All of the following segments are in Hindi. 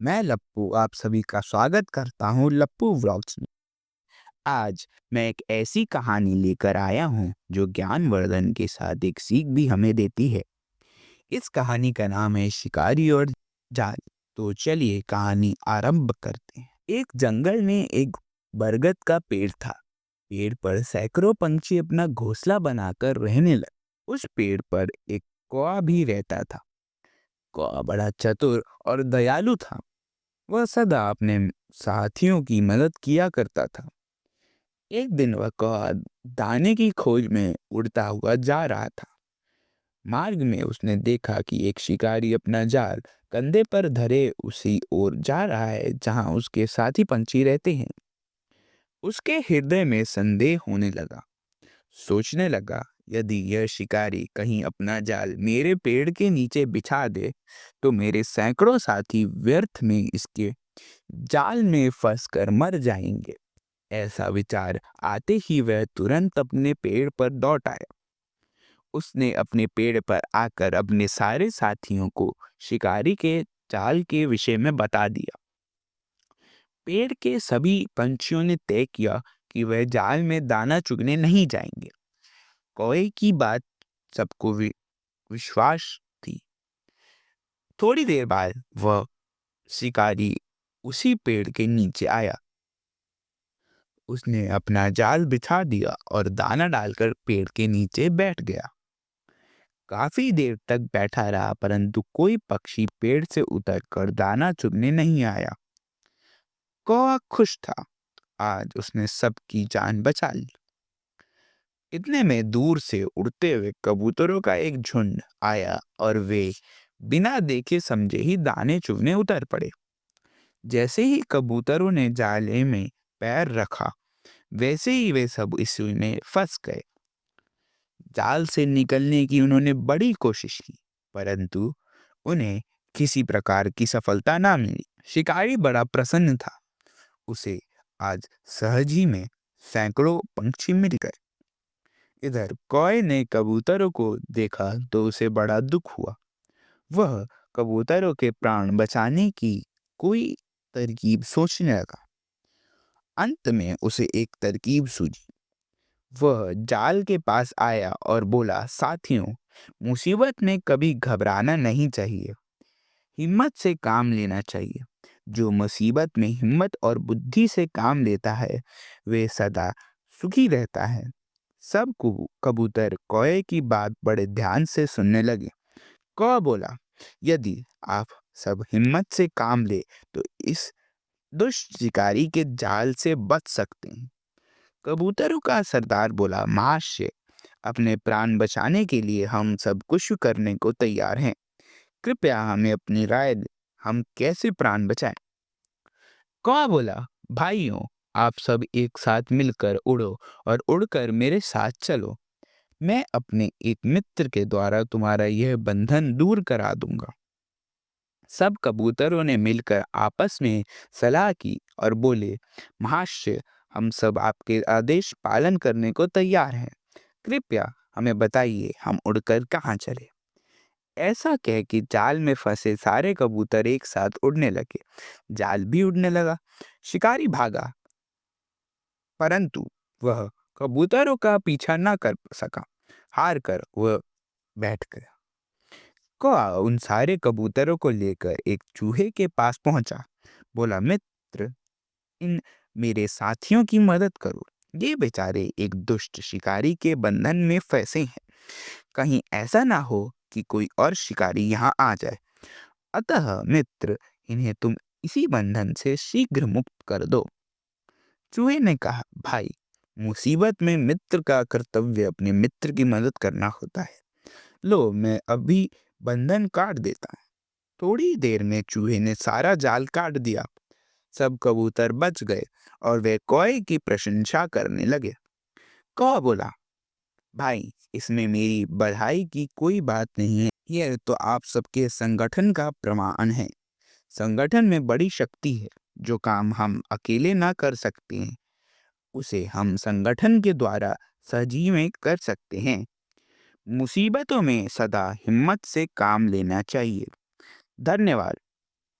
मैं लप्पू आप सभी का स्वागत करता हूँ लप्पू व्लॉग्स में। आज मैं एक ऐसी कहानी लेकर आया हूँ जो ज्ञानवर्धन के साथ एक सीख भी हमें देती है। इस कहानी का नाम है शिकारी और जाल। तो चलिए कहानी आरंभ करते हैं। एक जंगल में एक बरगद का पेड़ था। पेड़ पर सैकड़ों पंछी अपना घोंसला बनाकर रहने लगे। उस पेड़ पर एक कौवा भी रहता था। कौवा बड़ा चतुर और दयालु था। वह सदा अपने साथियों की मदद किया करता था। एक दिन वह कौवा दाने की खोज में उड़ता हुआ जा रहा था। मार्ग में उसने देखा कि एक शिकारी अपना जाल कंधे पर धरे उसी ओर जा रहा है जहां उसके साथी पंछी रहते हैं। उसके हृदय में संदेह होने लगा। सोचने लगा, यदि यह शिकारी कहीं अपना जाल मेरे पेड़ के नीचे बिछा दे तो मेरे सैकड़ों साथी व्यर्थ में इसके जाल में फंसकर मर जाएंगे। ऐसा विचार आते ही वह तुरंत अपने पेड़ पर लौट आया। उसने अपने पेड़ पर आकर अपने सारे साथियों को शिकारी के जाल के विषय में बता दिया। पेड़ के सभी पंछियों ने तय किया कि वह जाल में दाना चुगने नहीं जाएंगे। कौवे की बात सबको विश्वास थी। थोड़ी देर बाद वह शिकारी उसी पेड़ के नीचे आया। उसने अपना जाल बिछा दिया और दाना डालकर पेड़ के नीचे बैठ गया। काफी देर तक बैठा रहा परंतु कोई पक्षी पेड़ से उतरकर दाना चुगने नहीं आया। कौवा खुश था, आज उसने सबकी जान बचा ली। इतने में दूर से उड़ते हुए कबूतरों का एक झुंड आया और वे बिना देखे समझे ही दाने चुगने उतर पड़े। जैसे ही कबूतरों ने जाले में पैर रखा वैसे ही वे सब इसमें फंस गए। जाल से निकलने की उन्होंने बड़ी कोशिश की परंतु उन्हें किसी प्रकार की सफलता ना मिली। शिकारी बड़ा प्रसन्न था। उसे आज सहज ही में सैकड़ों पंछी मिल गए। इधर कौए ने कबूतरों को देखा तो उसे बड़ा दुख हुआ। वह कबूतरों के प्राण बचाने की कोई तरकीब सोचने लगा। अंत में उसे एक तरकीब सूझी। वह जाल के पास आया और बोला, साथियों, मुसीबत में कभी घबराना नहीं चाहिए। हिम्मत से काम लेना चाहिए। जो मुसीबत में हिम्मत और बुद्धि से काम लेता है वे सदा सुखी रहता है। सब कबूतर कौए की बात बड़े ध्यान से सुनने लगे। कौवा बोला, यदि आप सब हिम्मत से काम ले तो इस दुष्ट शिकारी के जाल से बच सकते हैं। कबूतरों का सरदार बोला, महाशय, अपने प्राण बचाने के लिए हम सब कुछ करने को तैयार हैं। कृपया हमें अपनी राय दें, हम कैसे प्राण बचाएं। कौवा बोला, भाइयों, आप सब एक साथ मिलकर उड़ो और उड़कर मेरे साथ चलो। मैं अपने एक मित्र के द्वारा तुम्हारा यह बंधन दूर करा दूंगा। सब कबूतरों ने मिलकर आपस में सलाह की और बोले, महाशय, हम सब आपके आदेश पालन करने को तैयार हैं। कृपया हमें बताइए हम उड़कर कहाँ चले। ऐसा कह के जाल में फंसे सारे कबूतर एक साथ उड़ने लगे। जाल भी उड़ने लगा। शिकारी भागा परंतु वह कबूतरों का पीछा न कर सका। हार कर वह बैठ गया। कौआ उन सारे कबूतरों को लेकर एक चूहे के पास पहुंचा। बोला, मित्र, इन मेरे साथियों की मदद करो। ये बेचारे एक दुष्ट शिकारी के बंधन में फंसे हैं। कहीं ऐसा ना हो कि कोई और शिकारी यहाँ आ जाए। अतः मित्र, इन्हें तुम इसी बंधन से शीघ्र मुक्त कर दो। चूहे ने कहा, भाई, मुसीबत में मित्र का कर्तव्य अपने मित्र की मदद करना होता है। लो, मैं अभी बंधन काट देता हूँ। थोड़ी देर में चूहे ने सारा जाल काट दिया। सब कबूतर बच गए और वे कौए की प्रशंसा करने लगे। कौवा बोला, भाई, इसमें मेरी बधाई की कोई बात नहीं है। यह तो आप सबके संगठन का प्रमाण है। संगठन में बड़ी शक्ति है। जो काम हम अकेले ना कर सकते हैं उसे हम संगठन के द्वारा सजीव में कर सकते हैं। मुसीबतों में सदा हिम्मत से काम लेना चाहिए। धन्यवाद।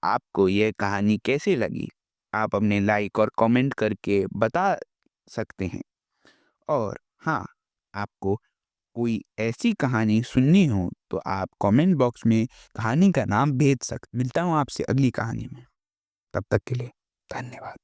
आपको यह कहानी कैसी लगी? आप अपने लाइक और कमेंट करके बता सकते हैं। और हाँ, आपको कोई ऐसी कहानी सुननी हो तो आप कमेंट बॉक्स में कहानी का नाम भेज सकते। मिलता हूँ आपसे अगली कहानी में। तब तक के लिए धन्यवाद।